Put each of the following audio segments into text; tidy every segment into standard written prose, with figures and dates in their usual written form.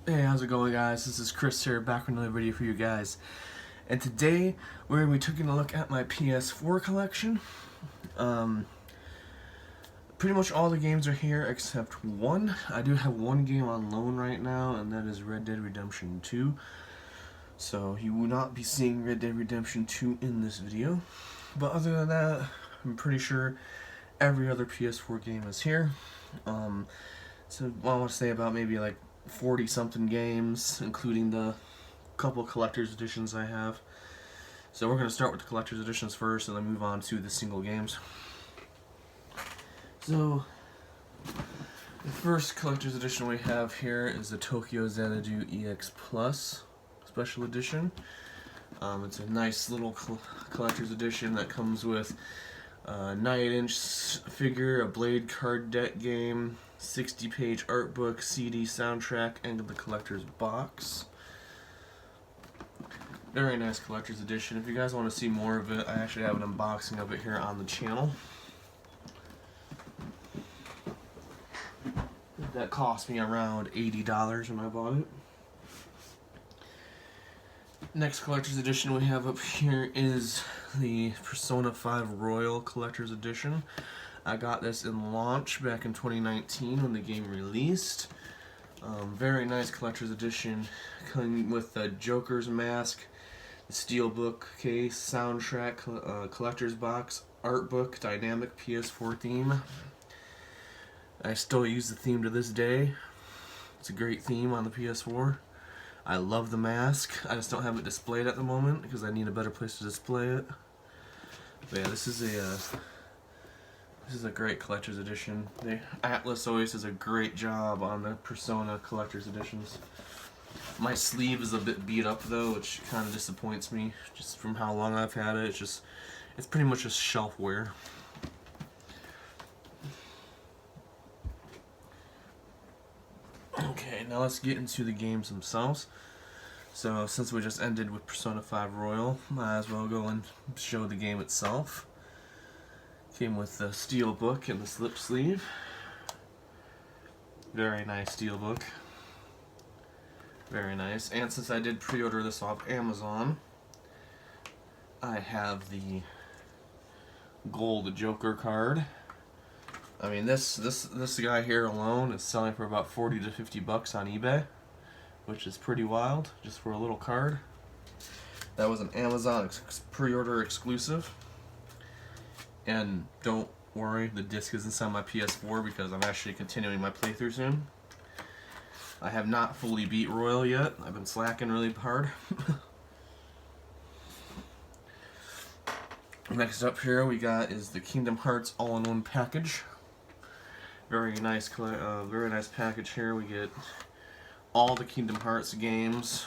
Hey, how's it going, guys? This is Chris here, back with another video for you guys. And today, we're going to be taking a look at my PS4 collection. Um, Pretty much all the games are here except one. I do have one game on loan right now, and that is Red Dead Redemption 2. So, you will not be seeing Red Dead Redemption 2 in this video. But other than that, I'm pretty sure every other PS4 game is here. So, I want to say about maybe like 40 something games, including the couple collector's editions I have. So we're going to start with the collector's editions first and then move on to the single games. So the first collector's edition we have here is the Tokyo Xanadu EX Plus Special Edition. It's a nice little collector's edition that comes with a 9-inch figure, a Blade card deck game, 60-page art book, CD, soundtrack, and the collector's box. Very nice collector's edition. If you guys want to see more of it, I actually have an unboxing of it here on the channel. That cost me around $80 when I bought it. Next collector's edition we have up here is the Persona 5 Royal Collector's Edition. I got this in launch back in 2019 when the game released. Very nice collector's edition, coming with the Joker's mask, the steelbook case, soundtrack, collector's box, art book, dynamic PS4 theme. I still use the theme to this day. It's a great theme on the PS4. I love the mask. I just don't have it displayed at the moment because I need a better place to display it. But yeah, this is a great collector's edition. The Atlas always does a great job on the Persona collector's editions. My sleeve is a bit beat up though, which kind of disappoints me just from how long I've had it. It's pretty much just shelfware. Okay, now let's get into the games themselves. So since we just ended with Persona 5 Royal, might as well go and show the game itself. Came with the steel book and the slip sleeve. Very nice steel book. Very nice. And since I did pre-order this off Amazon, I have the gold Joker card. I mean, this guy here alone is selling for about 40 to 50 bucks on eBay, which is pretty wild just for a little card. That was an Amazon pre-order exclusive. And don't worry, the disc is inside my PS4 because I'm actually continuing my playthrough soon. I have not fully beat Royal yet. I've been slacking really hard. Next up here we got is the Kingdom Hearts all-in-one package. Very nice package here. We get all the Kingdom Hearts games.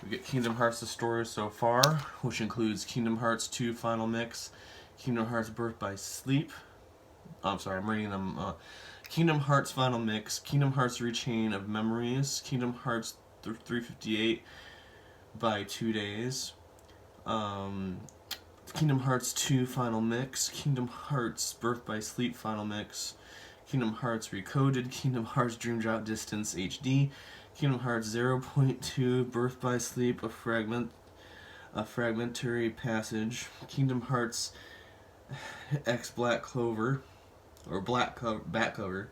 We get Kingdom Hearts The Story So Far, which includes Kingdom Hearts 2 Final Mix, Kingdom Hearts Birth by Sleep. Oh, I'm sorry, I'm reading them. Kingdom Hearts Final Mix, Kingdom Hearts Rechain of Memories, Kingdom Hearts 358 by 2 days, Kingdom Hearts 2 Final Mix, Kingdom Hearts Birth by Sleep Final Mix, Kingdom Hearts Recoded, Kingdom Hearts Dream Drop Distance HD, Kingdom Hearts 0.2 Birth by Sleep, a fragmentary passage, Kingdom Hearts X Black Clover, or back cover.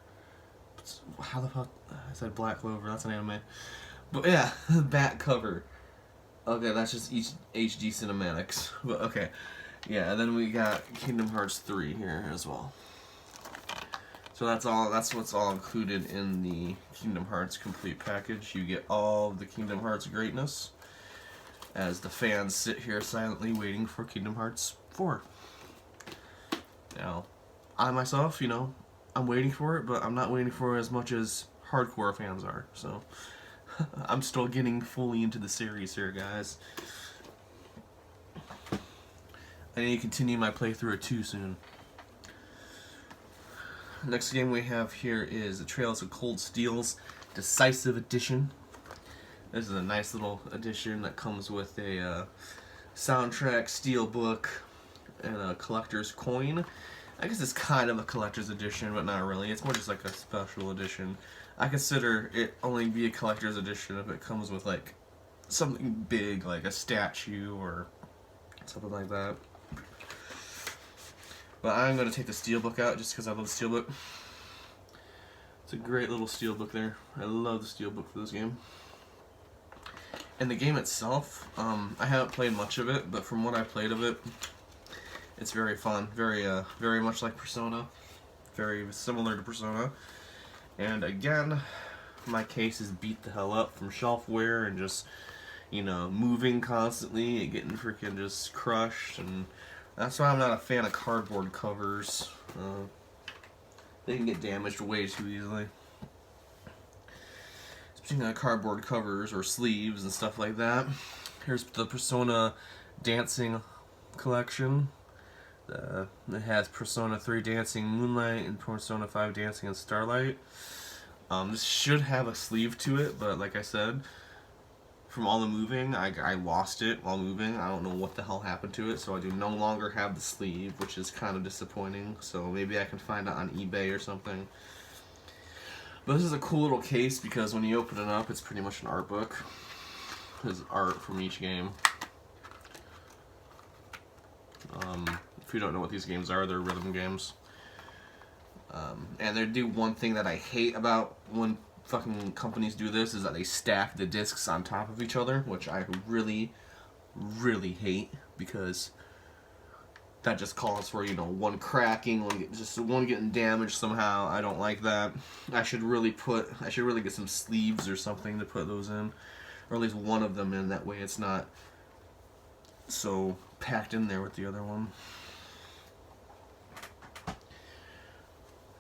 How the fuck? I said Black Clover, that's an anime. But yeah, back cover. Okay, that's just each HD cinematics. But okay. Yeah, and then we got Kingdom Hearts 3 here as well. So that's what's all included in the Kingdom Hearts complete package. You get all of the Kingdom Hearts greatness as the fans sit here silently waiting for Kingdom Hearts 4. Now, I myself, I'm waiting for it, but I'm not waiting for it as much as hardcore fans are, so I'm still getting fully into the series here, guys. I need to continue my playthrough of 2 soon. Next game we have here is the Trails of Cold Steel's Decisive Edition. This is a nice little edition that comes with a soundtrack, steelbook, and a collector's coin. I guess it's kind of a collector's edition, but not really. It's more just like a special edition. I consider it only be a collector's edition if it comes with like something big, like a statue or something like that. But I'm going to take the steelbook out just because I love the steelbook. It's a great little steelbook there. I love the steelbook for this game. And the game itself, I haven't played much of it, but from what I played of it, it's very fun. Very much like Persona. Very similar to Persona. And again, my case is beat the hell up from shelf wear and just, you know, moving constantly and getting freaking just crushed. And that's why I'm not a fan of cardboard covers. They can get damaged way too easily. Speaking of cardboard covers or sleeves and stuff like that, here's the Persona Dancing collection. It has Persona 3 Dancing Moonlight and Persona 5 Dancing in Starlight. This should have a sleeve to it, but like I said, from all the moving, I lost it while moving. I don't know what the hell happened to it, so I do no longer have the sleeve, which is kind of disappointing. So maybe I can find it on eBay or something. But this is a cool little case because when you open it up, it's pretty much an art book. There's art from each game. If you don't know what these games are, they're rhythm games. And they do one thing that I hate about when fucking companies do this is that they stack the discs on top of each other, which I really, really hate because that just calls for, you know, one cracking, one getting damaged somehow. I don't like that. I should really get some sleeves or something to put those in, or at least one of them in. That way it's not so packed in there with the other one.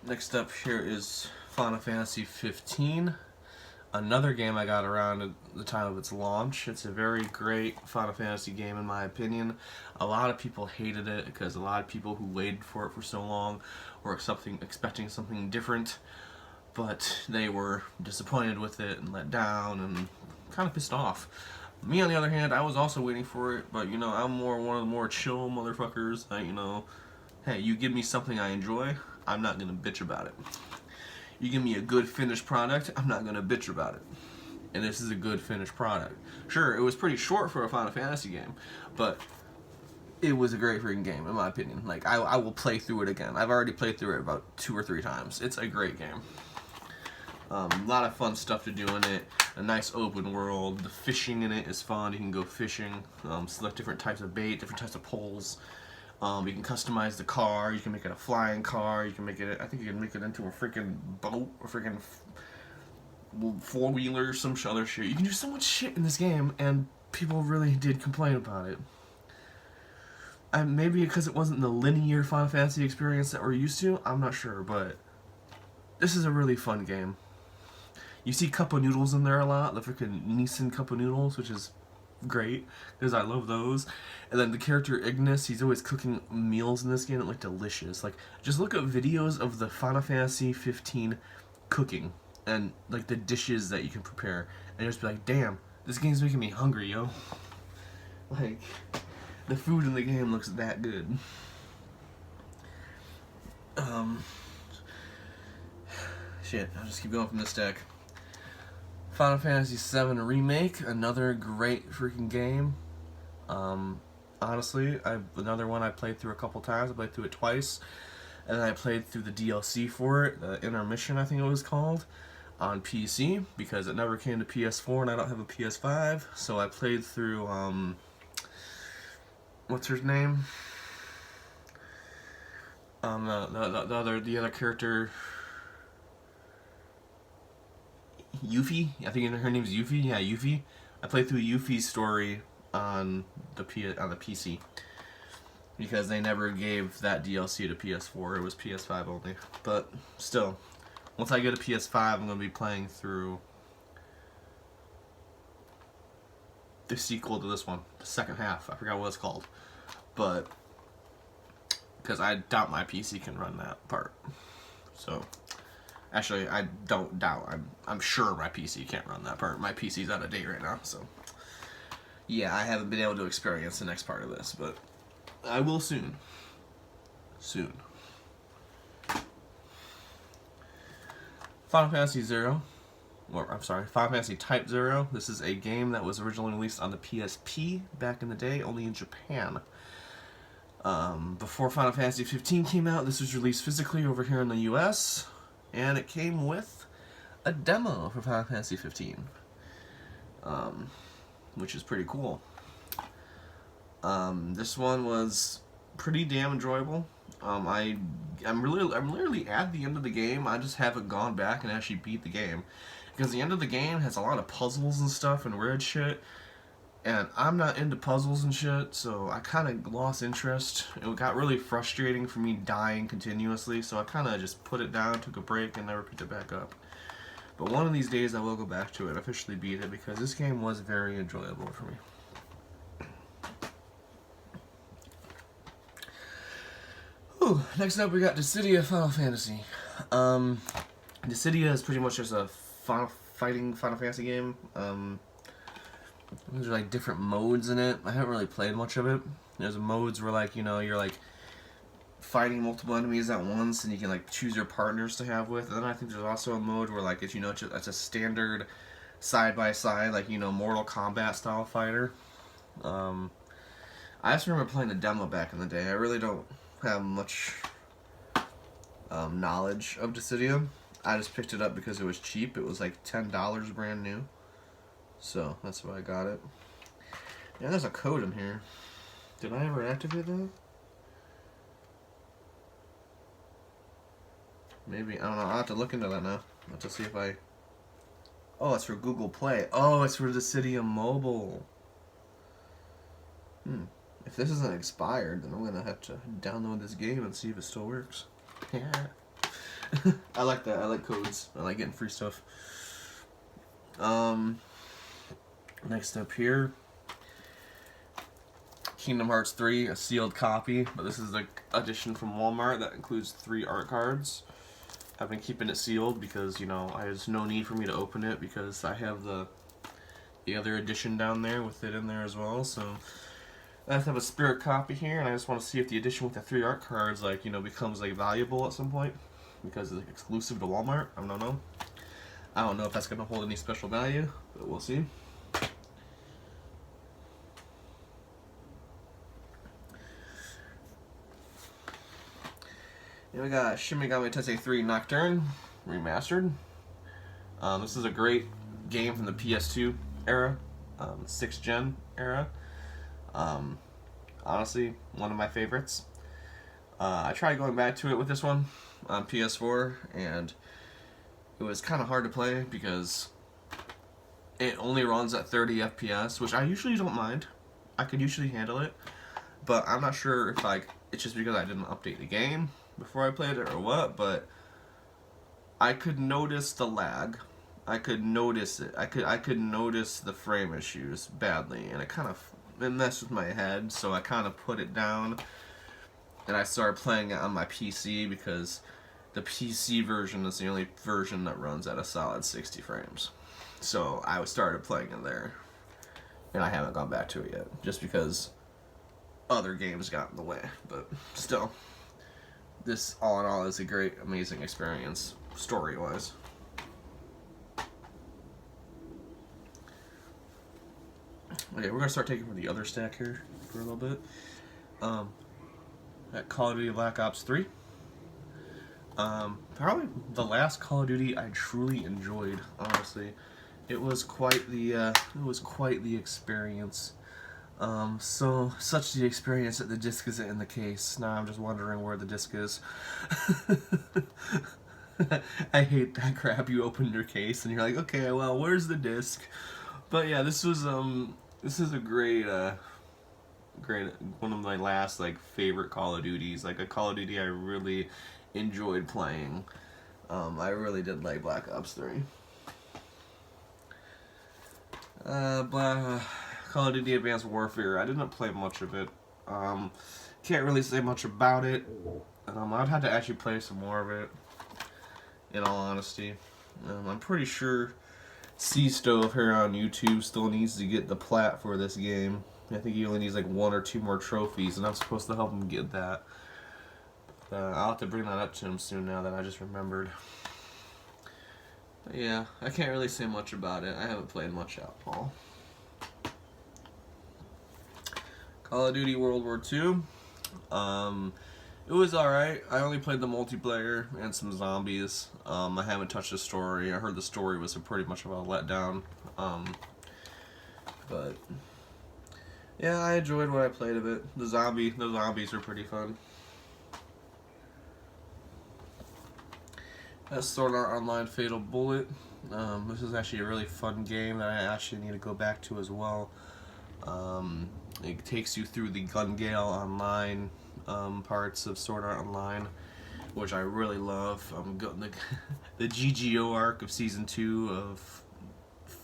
Next up here is Final Fantasy 15, another game I got around at the time of its launch. It's a very great Final Fantasy game in my opinion. A lot of people hated it because a lot of people who waited for it for so long were expecting something different, but they were disappointed with it and let down and kind of pissed off. Me, on the other hand, I was also waiting for it, but you know, I'm one of the more chill motherfuckers. You know, hey, you give me something I enjoy, I'm not gonna bitch about it. You give me a good finished product, I'm not gonna bitch about it. And this is a good finished product. Sure, it was pretty short for a Final Fantasy game, but it was a great freaking game, in my opinion. Like, I will play through it again. I've already played through it about 2 or 3 times. It's a great game. A lot of fun stuff to do in it. A nice open world. The fishing in it is fun. You can go fishing, select different types of bait, different types of poles. You can customize the car. You can make it a flying car. You can make it, I think you can make it into a freaking boat, a freaking four-wheeler, some other shit. You can do so much shit in this game, and people really did complain about it. Maybe because it wasn't the linear Final Fantasy experience that we're used to, I'm not sure, but this is a really fun game. You see Cup of Noodles in there a lot, the freaking Nissan Cup of Noodles, which is great, because I love those. And then the character Ignis, he's always cooking meals in this game that look delicious. Like, just look up videos of the Final Fantasy 15 cooking, and like the dishes that you can prepare, and you'll just be like, damn, this game's making me hungry, yo. Like, the food in the game looks that good. Shit, I'll just keep going from this deck. Final Fantasy VII Remake, another great freaking game. Honestly, another one I played through a couple times. I played through it twice, and then I played through the DLC for it, the Intermission I think it was called, on PC, because it never came to PS4 and I don't have a PS5, so I played through, what's her name? The other character, Yuffie? I think her name's Yuffie. Yeah, Yuffie. I played through Yuffie's story on the PC because they never gave that DLC to PS4. It was PS5 only. But still, once I get a PS5, I'm gonna be playing through the sequel to this one, the second half. I forgot what it's called, but because I doubt my PC can run that part. So. Actually, I don't doubt. I'm sure my PC can't run that part. My PC's out of date right now, so yeah, I haven't been able to experience the next part of this, but I will soon. Soon. Final Fantasy Zero, or I'm sorry, Final Fantasy Type Zero. This is a game that was originally released on the PSP back in the day, only in Japan. Before Final Fantasy 15 came out, this was released physically over here in the US, and it came with a demo for Final Fantasy 15, which is pretty cool. This one was pretty damn enjoyable. I'm literally at the end of the game. I just haven't gone back and actually beat the game, because the end of the game has a lot of puzzles and stuff and weird shit, and I'm not into puzzles and shit, so I kind of lost interest. It got really frustrating for me dying continuously, so I kind of just put it down, took a break, and never picked it back up. But one of these days I will go back to it and officially beat it, because this game was very enjoyable for me. Ooh, next up we got Dissidia Final Fantasy. Dissidia is pretty much just a fighting Final Fantasy game. There's like different modes in it. I haven't really played much of it. There's modes where, like, you know, you're like fighting multiple enemies at once, and you can like choose your partners to have with. And then I think there's also a mode where, like, it's, you know, it's a standard side by side, like, you know, Mortal Kombat style fighter. I just remember playing the demo back in the day. I really don't have much knowledge of Dissidia. I just picked it up because it was cheap. It was like $10 brand new, so that's why I got it. Yeah, there's a code in here. Did I ever activate that? Maybe, I don't know. I'll have to look into that now. I'll have to see if I... Oh, it's for Google Play. Oh, it's for Dissidia Mobile. If this isn't expired, then I'm gonna have to download this game and see if it still works. Yeah. I like that. I like codes. I like getting free stuff. Next up here, Kingdom Hearts 3, a sealed copy, but this is the edition from Walmart that includes 3 art cards. I've been keeping it sealed because, you know, there's no need for me to open it because I have the other edition down there with it in there as well, so I have a spirit copy here, and I just want to see if the edition with the 3 art cards, like, you know, becomes like valuable at some point, because it's exclusive to Walmart. I don't know. I don't know if that's going to hold any special value, but we'll see. Here we got Shin Megami Tensei 3 Nocturne Remastered. This is a great game from the PS2 era, 6th gen era. Honestly, one of my favorites. I tried going back to it with this one on PS4, and it was kind of hard to play because it only runs at 30 FPS, which I usually don't mind. I could usually handle it, but I'm not sure if it's just because I didn't update the game before I played it or what, but I could notice the lag. I could notice it. I could notice the frame issues badly, and it messed with my head, so I kind of put it down, and I started playing it on my PC because the PC version is the only version that runs at a solid 60 frames. So I started playing it there, and I haven't gone back to it yet, just because other games got in the way. But still, this all in all is a great, amazing experience, story-wise. Okay, we're gonna start taking from the other stack here for a little bit. At Call of Duty Black Ops 3. Probably the last Call of Duty I truly enjoyed. Honestly, it was quite the experience. Such the experience that the disc isn't in the case. Now I'm just wondering where the disc is. I hate that crap. You open your case and you're like, okay, well, where's the disc? But yeah, this is a great one of my last favorite Call of Duties. Like a Call of Duty I really enjoyed playing. I really did like Black Ops 3. Call of Duty Advanced Warfare. I didn't play much of it. Can't really say much about it. I'd have to actually play some more of it, in all honesty. I'm pretty sure C-Stove here on YouTube still needs to get the plat for this game. I think he only needs 1 or 2 more trophies, and I'm supposed to help him get that. I'll have to bring that up to him soon now that I just remembered. Yeah, I can't really say much about it. I haven't played much at all. Call of Duty World War II. It was alright. I only played the multiplayer and some zombies. I haven't touched the story. I heard the story was pretty much of a letdown. But yeah, I enjoyed what I played of it. The zombies are pretty fun. That's Sword Art Online Fatal Bullet. This is actually a really fun game that I actually need to go back to as well. It takes you through the Gun Gale Online parts of Sword Art Online, which I really love. The GGO arc of Season 2 of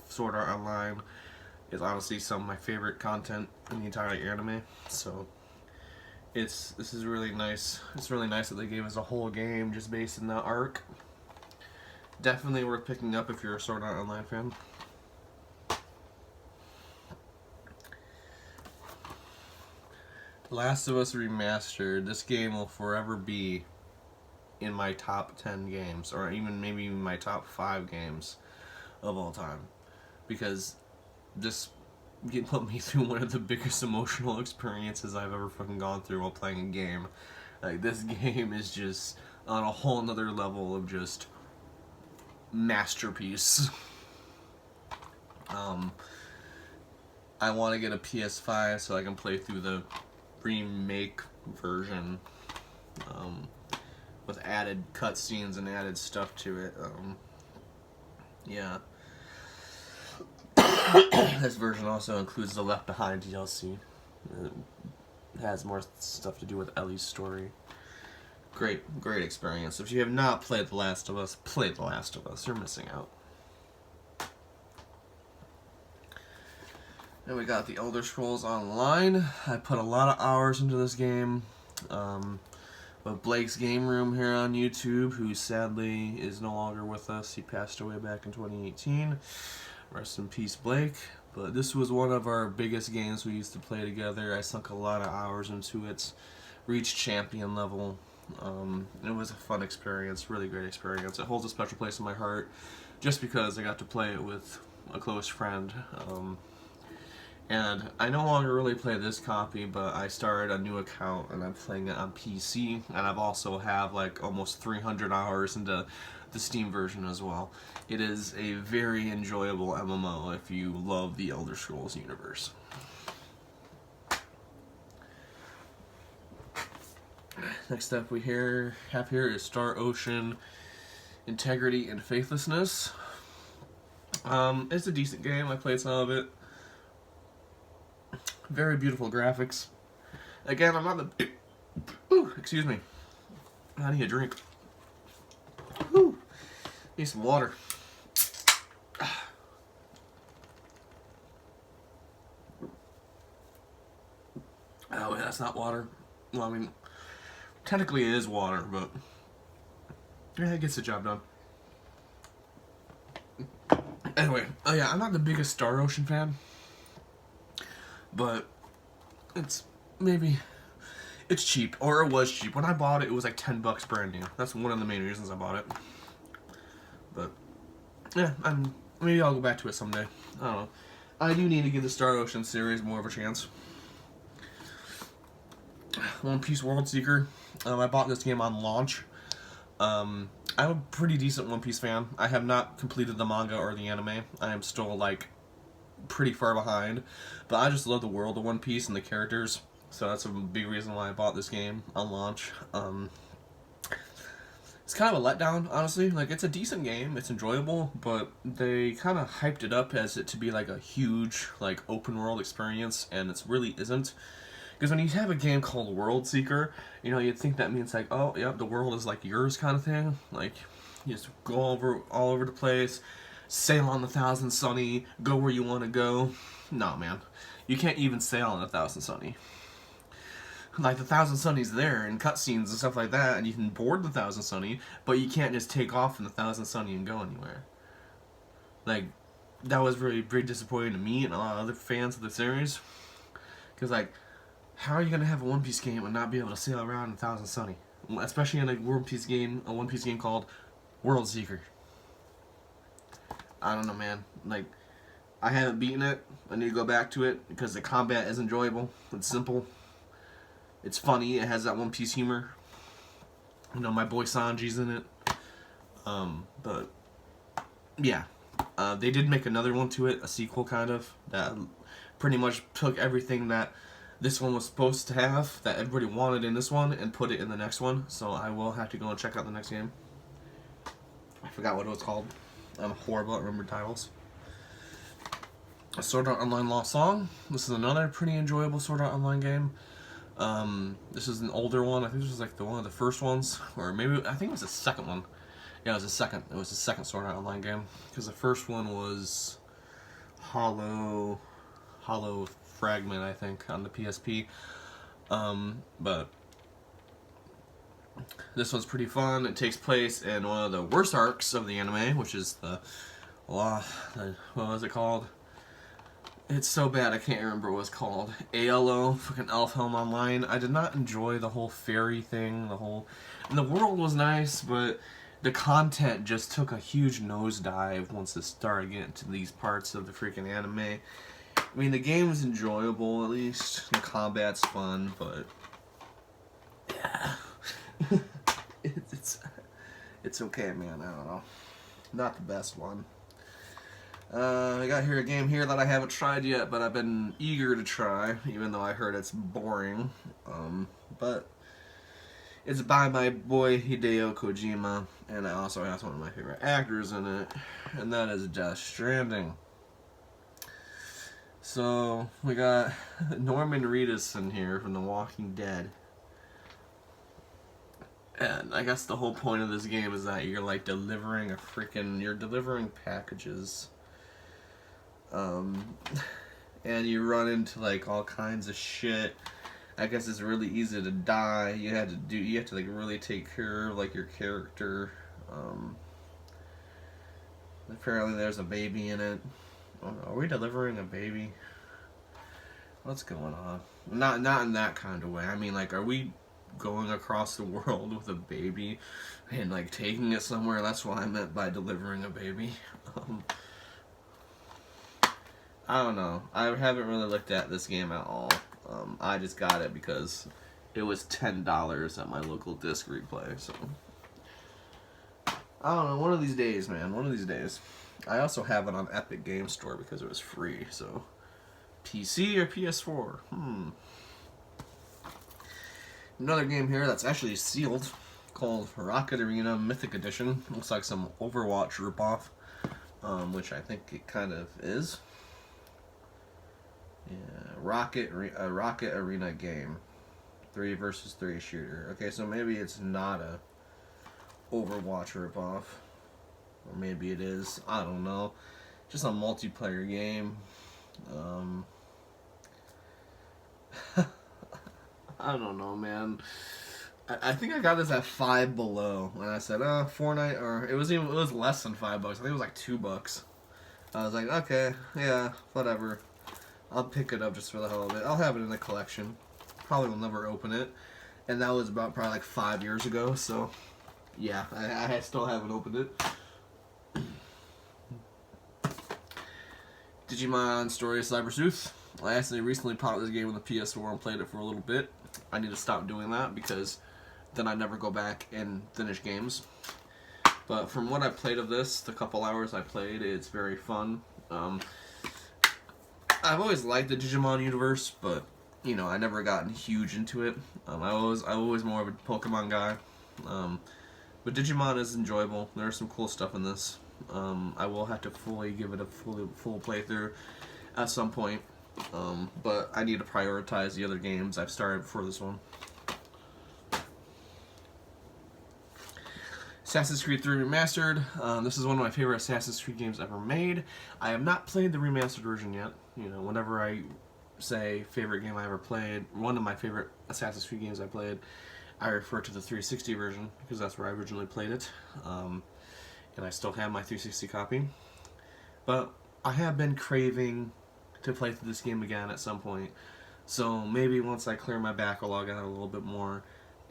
Sword Art Online is honestly some of my favorite content in the entire anime. So this is really nice. It's really nice that they gave us a whole game just based in that arc. Definitely worth picking up if you're a Sword Art Online fan. Last of Us Remastered. This game will forever be in my top 10 games, or even maybe my top 5 games of all time, because this put me through one of the biggest emotional experiences I've ever fucking gone through while playing a game. Like, this game is just on a whole nother level of just masterpiece. I want to get a PS5 so I can play through the remake version with added cutscenes and added stuff to it. Yeah. This version also includes the Left Behind DLC. It has more stuff to do with Ellie's story. Great experience. If you have not played The Last of Us, play The Last of Us. You're missing out. And we got the Elder Scrolls Online. I put a lot of hours into this game. But Blake's Game Room here on YouTube, who sadly is no longer with us. He passed away back in 2018. Rest in peace, Blake. But this was one of our biggest games we used to play together. I sunk a lot of hours into it. Reached champion level. It was a fun experience, really great experience. It holds a special place in my heart just because I got to play it with a close friend. And I no longer really play this copy, but I started a new account and I'm playing it on PC, and I've also have like almost 300 hours into the Steam version as well. It is a very enjoyable MMO if you love the Elder Scrolls universe. Next up we have here is Star Ocean Integrity and Faithlessness. It's a decent game. I played some of it. Very beautiful graphics. Again, I'm not the... Ooh, excuse me. I need a drink. Ooh, need some water. Oh, wait, that's not water. Well, I mean, technically it is water, but yeah, it gets the job done. Anyway, oh yeah, I'm not the biggest Star Ocean fan, but it's cheap, or it was cheap. When I bought it, it was like $10 brand new. That's one of the main reasons I bought it. But yeah, maybe I'll go back to it someday. I don't know. I do need to give the Star Ocean series more of a chance. One Piece World Seeker. I bought this game on launch. I'm a pretty decent One Piece fan. I have not completed the manga or the anime. I am still like pretty far behind, but I just love the world of One Piece and the characters, so that's a big reason why I bought this game on launch. It's kind of a letdown, honestly. Like, it's a decent game, it's enjoyable, but they kind of hyped it up as it to be like a huge like open world experience, and it really isn't. Because when you have a game called World Seeker, you know, you'd think that means like, oh, yep, the world is like yours kind of thing. Like, you just go all over the place, sail on the Thousand Sunny, go where you want to go. No, man. You can't even sail on the Thousand Sunny. Like, the Thousand Sunny's there in cutscenes and stuff like that, and you can board the Thousand Sunny, but you can't just take off in the Thousand Sunny and go anywhere. Like, that was really very disappointing to me and a lot of other fans of the series. Because, like, how are you going to have a One Piece game and not be able to sail around in Thousand Sunny? Especially in a One Piece game called World Seeker. I don't know, man. Like, I haven't beaten it. I need to go back to it because the combat is enjoyable. It's simple. It's funny. It has that One Piece humor. You know, my boy Sanji's in it. But yeah, they did make another one to it, a sequel kind of, that pretty much took everything that this one was supposed to have, that everybody wanted in this one, and put it in the next one. So I will have to go and check out the next game. I forgot what it was called. I'm horrible at remembering titles. Sword Art Online Lost Song. This is another pretty enjoyable Sword Art Online game. This is an older one. I think this was like one of the first ones, or maybe I think it was the second one. Yeah, it was the second. It was the second Sword Art Online game because the first one was Hollow Fragment, I think, on the PSP. But this one's pretty fun. It takes place in one of the worst arcs of the anime, which is what was it called? It's so bad I can't remember what it's called. ALO, fucking Elfhelm Online. I did not enjoy the whole fairy thing, and the world was nice, but the content just took a huge nosedive once it started getting to these parts of the freaking anime. I mean, the game is enjoyable, at least. The combat's fun, but yeah. it's okay, man. I don't know. Not the best one. I got here a game here that I haven't tried yet, but I've been eager to try, even though I heard it's boring. But it's by my boy Hideo Kojima, and it also has one of my favorite actors in it, and that is Death Stranding. So we got Norman Reedus in here from The Walking Dead. And I guess the whole point of this game is that you're like delivering packages. And you run into like all kinds of shit. I guess it's really easy to die. You have to like really take care of like your character. Apparently there's a baby in it. Are we delivering a baby? What's going on? Not in that kind of way. I mean, like, are we going across the world with a baby and like taking it somewhere? That's what I meant by delivering a baby. I don't know. I haven't really looked at this game at all. I just got it because it was $10 at my local disc replay. So I don't know. One of these days, man. One of these days. I also have it on Epic Game Store because it was free. So PC or PS4? Another game here that's actually sealed, called Rocket Arena Mythic Edition. Looks like some Overwatch ripoff, which I think it kind of is. Yeah, Rocket Arena game, 3 versus 3 shooter. Okay, so maybe it's not a Overwatch ripoff, or maybe it is. I don't know. Just a multiplayer game. I don't know, man. I think I got this at $5 below, and I said, Fortnite, or it was less than $5. I think it was like $2. I was like, okay, yeah, whatever. I'll pick it up just for the hell of it. I'll have it in the collection. Probably will never open it. And that was about probably like 5 years ago, so yeah, I still haven't opened it. Digimon Story of Cyber Sleuth. I actually recently popped this game on the PS4 and played it for a little bit. I need to stop doing that because then I never go back and finish games. But from what I played of this, the couple hours I played, it's very fun. I've always liked the Digimon universe, but you know, I never gotten huge into it. I was more of a Pokemon guy. But Digimon is enjoyable. There's some cool stuff in this. I will have to fully give it a full playthrough at some point. But I need to prioritize the other games I've started before this one. Assassin's Creed 3 Remastered. This is one of my favorite Assassin's Creed games ever made. I have not played the remastered version yet. You know, whenever I say favorite game I ever played, one of my favorite Assassin's Creed games I played, I refer to the 360 version because that's where I originally played it. And I still have my 360 copy. But I have been craving to play through this game again at some point. So maybe once I clear my backlog out a little bit more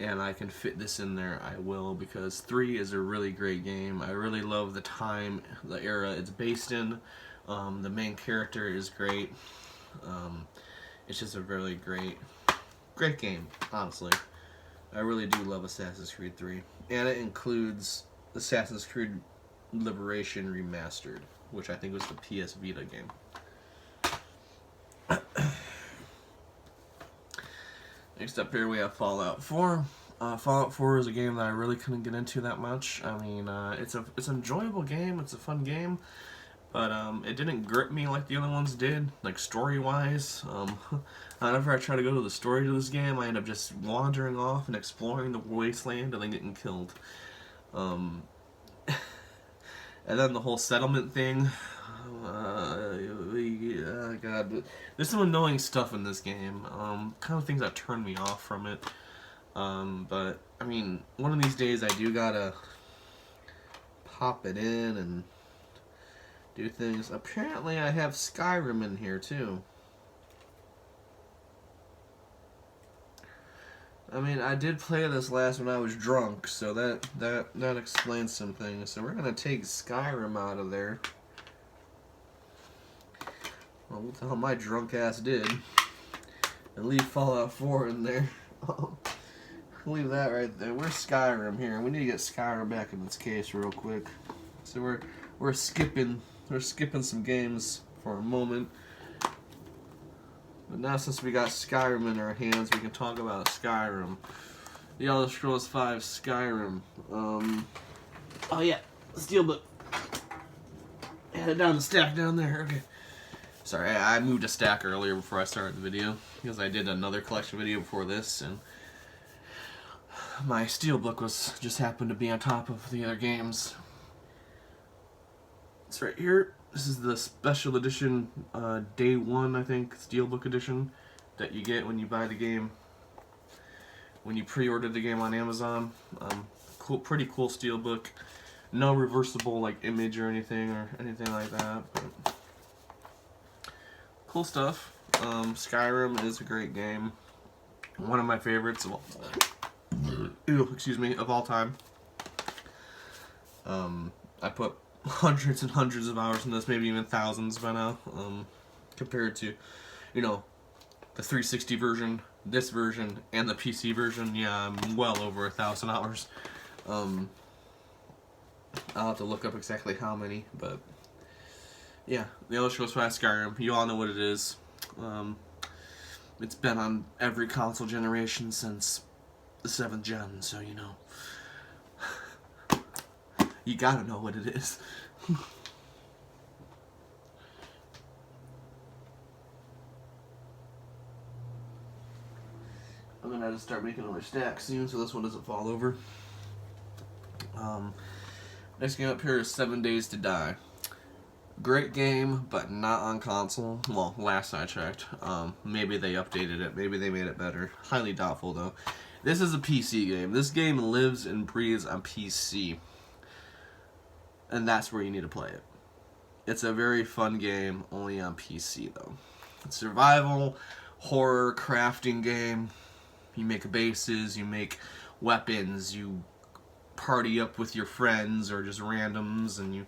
and I can fit this in there, I will, because 3 is a really great game. I really love the time, the era it's based in. The main character is great. It's just a really great game, honestly. I really do love Assassin's Creed 3. And it includes Assassin's Creed Liberation Remastered, which I think was the PS Vita game. Next up here we have Fallout 4. Fallout 4 is a game that I really couldn't get into that much. I mean, it's an enjoyable game, it's a fun game, but it didn't grip me like the other ones did, like story-wise. Whenever I try to go to the story to this game, I end up just wandering off and exploring the wasteland and then getting killed. And then the whole settlement thing. God, there's some annoying stuff in this game. Kind of things that turn me off from it. But I mean, one of these days I do gotta pop it in and do things. Apparently, I have Skyrim in here too. I mean, I did play this last when I was drunk, so that explains some things. So we're gonna take Skyrim out of there. Well, what the hell my drunk ass did, and leave Fallout 4 in there. Leave that right there. Where's Skyrim here? We need to get Skyrim back in this case real quick. So we're skipping some games for a moment. But now since we got Skyrim in our hands, we can talk about Skyrim. The Elder Scrolls V Skyrim. Oh yeah, Steelbook. Head down the stack down there. Okay. Sorry, I moved a stack earlier before I started the video because I did another collection video before this, and my Steelbook was just happened to be on top of the other games. It's right here. This is the special edition, Day 1, I think, Steelbook edition that you get when you buy the game, when you pre-order the game on Amazon. Pretty cool Steelbook. No reversible like image or anything like that. But cool stuff. Skyrim is a great game. One of my favorites of all of all time. I put hundreds and hundreds of hours in this, maybe even thousands by now, compared to, you know, the 360 version, this version, and the PC version. Yeah, I'm well over 1,000 hours. I'll have to look up exactly how many, but yeah, the Elder Scrolls V Skyrim, you all know what it is. It's been on every console generation since the 7th gen, so you know. You gotta know what it is. I'm gonna have to start making another stack soon so this one doesn't fall over. Next game up here is 7 Days to Die. Great game, but not on console. Well, last I checked. Maybe they updated it. Maybe they made it better. Highly doubtful, though. This is a PC game. This game lives and breathes on PC. And that's where you need to play it. It's a very fun game, only on PC, though. It's a survival, horror, crafting game. You make bases, you make weapons, you party up with your friends or just randoms, and you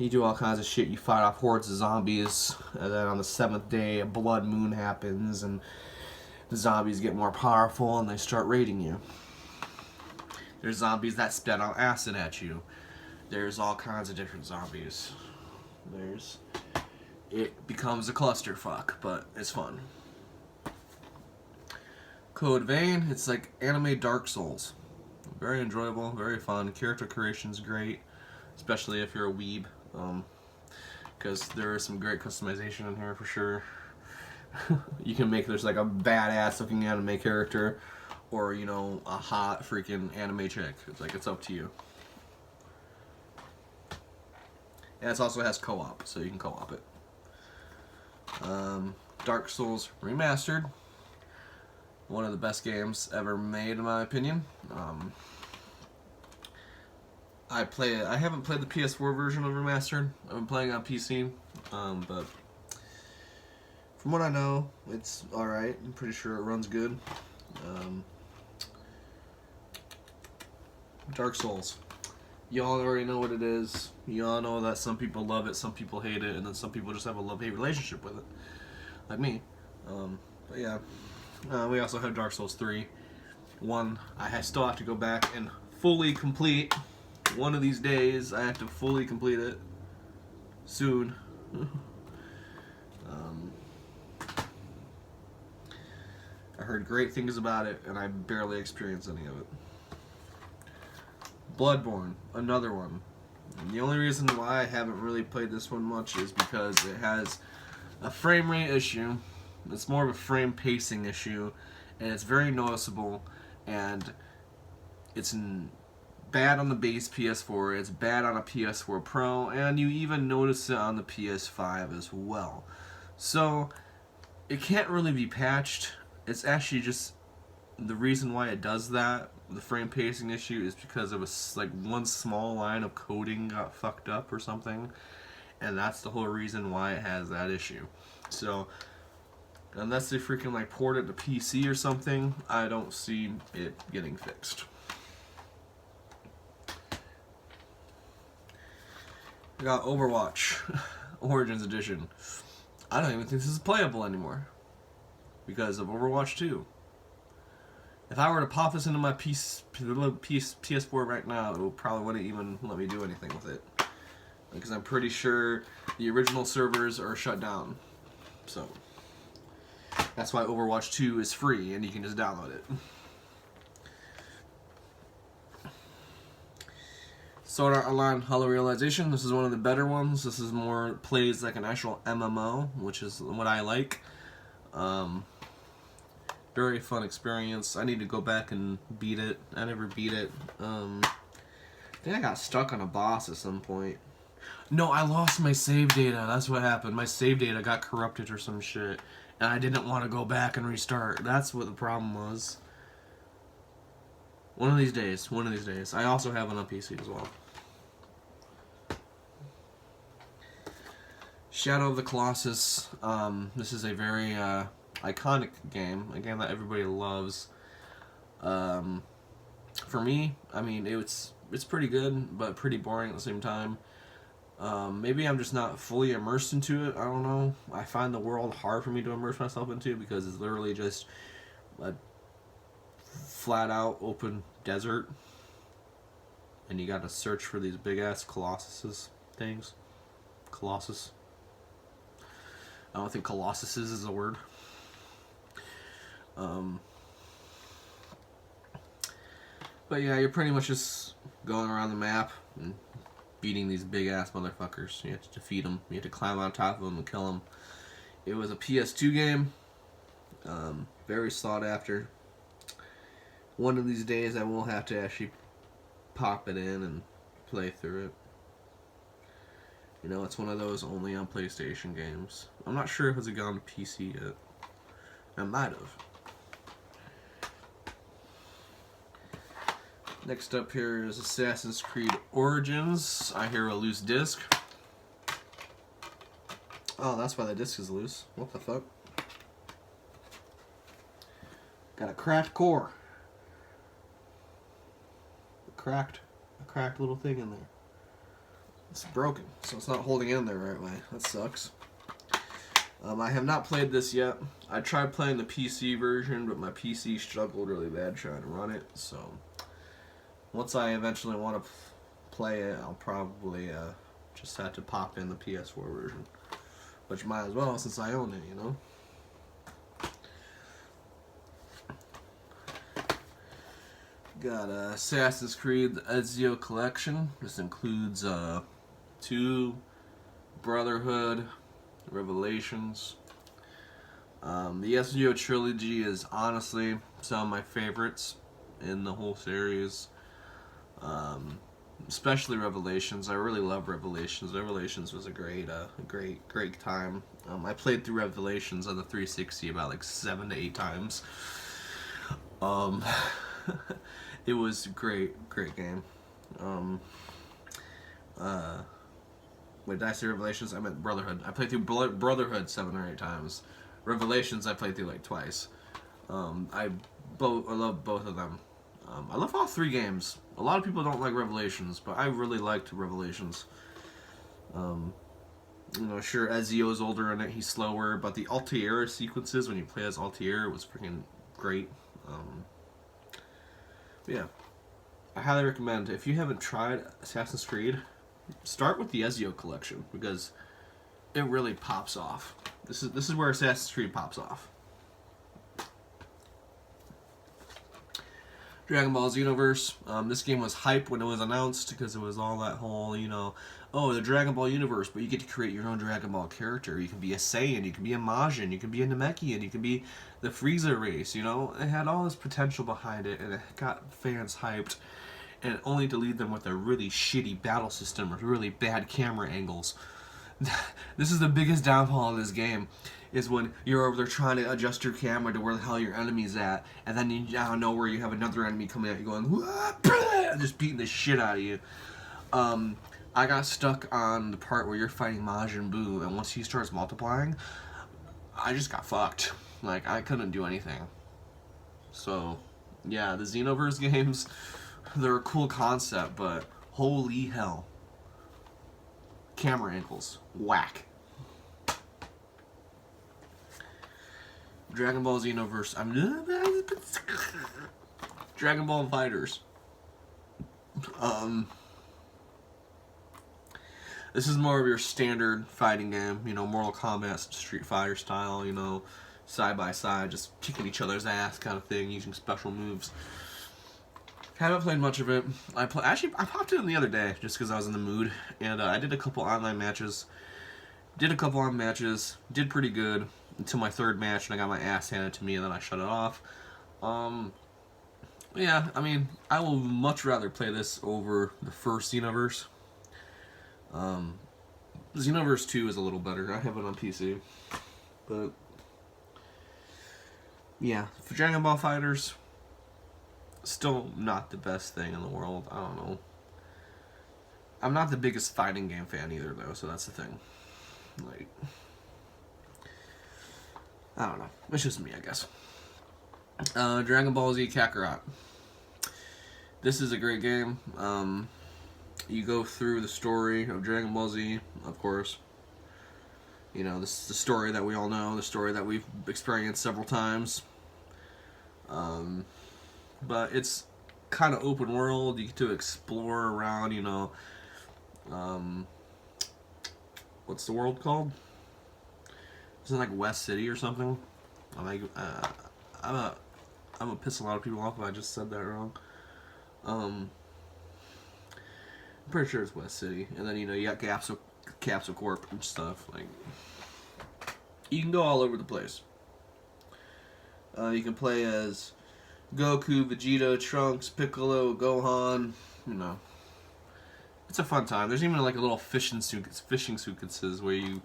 do all kinds of shit. You fight off hordes of zombies, and then on the 7th day, a blood moon happens, and the zombies get more powerful, and they start raiding you. There's zombies that spit out acid at you. There's all kinds of different zombies. It becomes a clusterfuck, but it's fun. Code Vein, it's like anime Dark Souls. Very enjoyable, very fun. Character creation's great, especially if you're a weeb, because there is some great customization in here for sure. You can make, there's like a badass looking anime character, or, you know, a hot freaking anime chick. It's like, it's up to you. And it also has co-op, so you can co-op it. Dark Souls Remastered. One of the best games ever made, in my opinion. I haven't played the PS4 version of Remastered. I've been playing on PC, but from what I know, it's alright. I'm pretty sure it runs good. Dark Souls. Y'all already know what it is. Y'all know that some people love it, some people hate it, and then some people just have a love-hate relationship with it. Like me. But yeah. We also have Dark Souls 3. One, I still have to go back and fully complete. One of these days, I have to fully complete it. Soon. I heard great things about it, and I barely experienced any of it. Bloodborne, another one. And the only reason why I haven't really played this one much is because it has a frame rate issue. It's more of a frame pacing issue, and it's very noticeable, and it's bad on the base PS4, it's bad on a PS4 Pro, and you even notice it on the PS5 as well. So, it can't really be patched. It's actually just, the reason why it does that, the frame pacing issue, is because of one small line of coding got fucked up or something, and that's the whole reason why it has that issue. So, unless they freaking port it to PC or something, I don't see it getting fixed. We got Overwatch Origins Edition. I don't even think this is playable anymore because of Overwatch 2. If I were to pop this into my PS4 right now, it probably wouldn't even let me do anything with it, because I'm pretty sure the original servers are shut down. So that's why Overwatch 2 is free and you can just download it. Sword Art Online Hollow Realization. This is one of the better ones. This is plays like an actual MMO, which is what I like. Very fun experience. I need to go back and beat it. I never beat it. I think I got stuck on a boss at some point. No, I lost my save data. That's what happened. My save data got corrupted or some shit, and I didn't want to go back and restart. That's what the problem was. One of these days. I also have it on PC as well. Shadow of the Colossus. This is a very iconic game, a game that everybody loves. For me, I mean, it's pretty good, but pretty boring at the same time. Maybe I'm just not fully immersed into it. I don't know. I find the world hard for me to immerse myself into because it's literally just a flat-out open desert, and you got to search for these big-ass colossuses things. Colossus. I don't think colossuses is a word. But yeah, you're pretty much just going around the map and beating these big-ass motherfuckers. You have to defeat them. You have to climb on top of them and kill them. It was a PS2 game. Very sought after. One of these days I will have to actually pop it in and play through it. You know, it's one of those only on PlayStation games. I'm not sure if it's gone to PC yet. I might have. Next up here is Assassin's Creed Origins. I hear a loose disc. Oh, that's why the disc is loose. What the fuck? Got a cracked core. A cracked little thing in there. It's broken, so it's not holding in there the right way. That sucks. I have not played this yet. I tried playing the PC version, but my PC struggled really bad trying to run it, so once I eventually want to play it, I'll probably just have to pop in the PS4 version, which might as well since I own it, you know? Got Assassin's Creed the Ezio Collection. This includes 2, Brotherhood, Revelations. The Ezio trilogy is honestly some of my favorites in the whole series. Especially Revelations. I really love Revelations. Revelations was a great time. I played through Revelations on the 360 about 7 to 8 times. It was great game. Wait, did I say Revelations? I meant Brotherhood. I played through Brotherhood 7 or 8 times. Revelations I played through twice. I love both of them. I love all 3 games. A lot of people don't like Revelations, but I really liked Revelations. You know, sure, Ezio's older in it, he's slower, but the Altair sequences when you play as Altair was freaking great. Yeah, I highly recommend, if you haven't tried Assassin's Creed, start with the Ezio collection, because it really pops off. This is where Assassin's Creed pops off. Dragon Ball Xenoverse. This game was hype when it was announced because it was all that whole, you know, oh, the Dragon Ball universe, but you get to create your own Dragon Ball character. You can be a Saiyan, you can be a Majin, you can be a Namekian, you can be the Frieza race, you know? It had all this potential behind it, and it got fans hyped, and only to leave them with a really shitty battle system with really bad camera angles. This is the biggest downfall of this game, is when you're over there trying to adjust your camera to where the hell your enemy's at, and then you out of nowhere you have another enemy coming at you going, just beating the shit out of you. I got stuck on the part where you're fighting Majin Buu, and once he starts multiplying, I just got fucked. Like, I couldn't do anything. So, yeah, the Xenoverse games, they're a cool concept, but holy hell. Camera angles. Whack. Dragon Ball Xenoverse. Dragon Ball Fighters. This is more of your standard fighting game, you know, Mortal Kombat, Street Fighter style, you know, side by side, just kicking each other's ass kind of thing, using special moves. Haven't played much of it. I popped it in the other day just because I was in the mood, and I did a couple online matches. Did pretty good until my 3rd match, and I got my ass handed to me, and then I shut it off. Yeah, I mean, I will much rather play this over the first Xenoverse. Xenoverse 2 is a little better. I have it on PC, but yeah, for Dragon Ball Fighters, still not the best thing in the world. I don't know. I'm not the biggest fighting game fan either, though, so that's the thing. Like, I don't know. It's just me, I guess. Dragon Ball Z Kakarot. This is a great game. You go through the story of Dragon Ball Z, of course. You know, this is the story that we all know, the story that we've experienced several times. But it's kind of open world. You get to explore around, you know, what's the world called? Isn't it like West City or something? I'm gonna piss a lot of people off if I just said that wrong. I'm pretty sure it's West City. And then, you know, you got Capsule Corp and stuff. Like, you can go all over the place. You can play as Goku, Vegeta, Trunks, Piccolo, Gohan. You know, it's a fun time. There's even like a little fishing sequences where you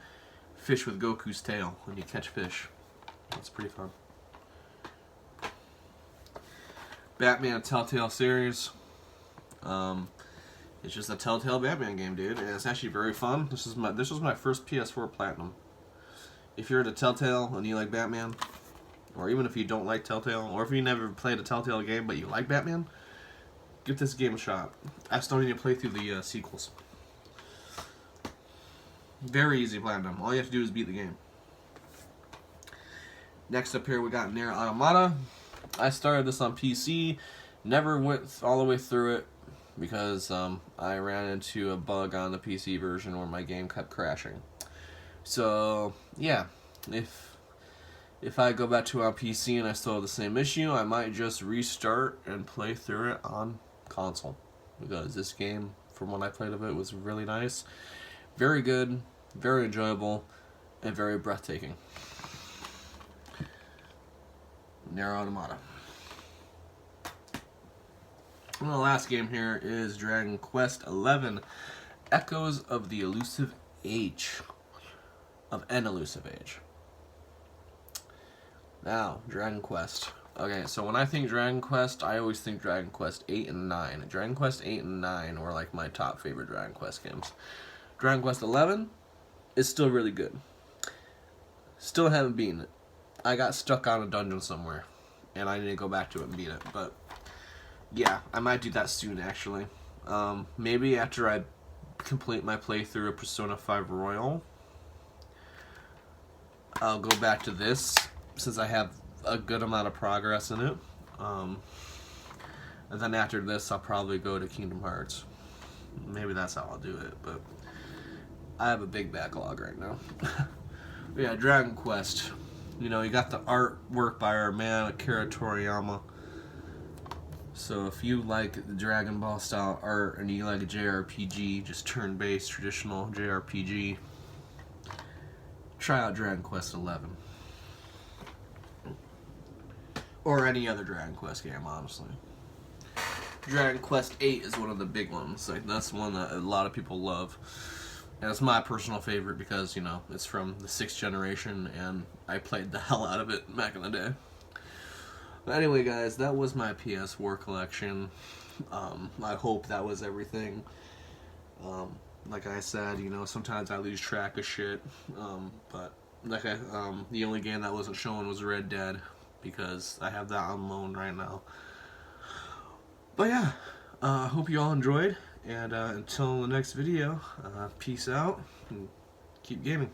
fish with Goku's tail when you catch fish. It's pretty fun. Batman Telltale series. It's just a Telltale Batman game, dude, and it's actually very fun. This was my first PS4 Platinum. If you're into Telltale and you like Batman, or even if you don't like Telltale, or if you never played a Telltale game but you like Batman, give this game a shot. I still need to play through the sequels. Very easy Platinum. All you have to do is beat the game. Next up here we got Nier Automata. I started this on PC, never went all the way through it because I ran into a bug on the PC version where my game kept crashing. So yeah, if I go back to it on PC and I still have the same issue, I might just restart and play through it on console, because this game, from what I played of it, was really nice, very good, very enjoyable, and very breathtaking. Nier Automata. And the last game here is Dragon Quest XI, Echoes of the Elusive Age. Of an Elusive Age. Now, Dragon Quest. Okay, so when I think Dragon Quest, I always think Dragon Quest 8 and 9. Dragon Quest 8 and 9 were like my top favorite Dragon Quest games. Dragon Quest 11 is still really good. Still haven't beaten it. I got stuck on a dungeon somewhere, and I need to go back to it and beat it. But yeah, I might do that soon, actually. Maybe after I complete my playthrough of Persona 5 Royal, I'll go back to this, since I have a good amount of progress in it. And then after this, I'll probably go to Kingdom Hearts. Maybe that's how I'll do it, but I have a big backlog right now. Yeah, Dragon Quest. You know, you got the artwork by our man Akira Toriyama. So if you like the Dragon Ball style art and you like a JRPG, just turn-based traditional JRPG, try out Dragon Quest 11. Or any other Dragon Quest game, honestly. Dragon Quest 8 is one of the big ones. Like, that's one that a lot of people love. And it's my personal favorite because, you know, it's from the 6th generation and I played the hell out of it back in the day. But anyway, guys, that was my PS4 collection. I hope that was everything. Like I said, you know, sometimes I lose track of shit. But the only game that wasn't shown was Red Dead because I have that on loan right now. But yeah, I hope you all enjoyed. And until the next video, peace out and keep gaming.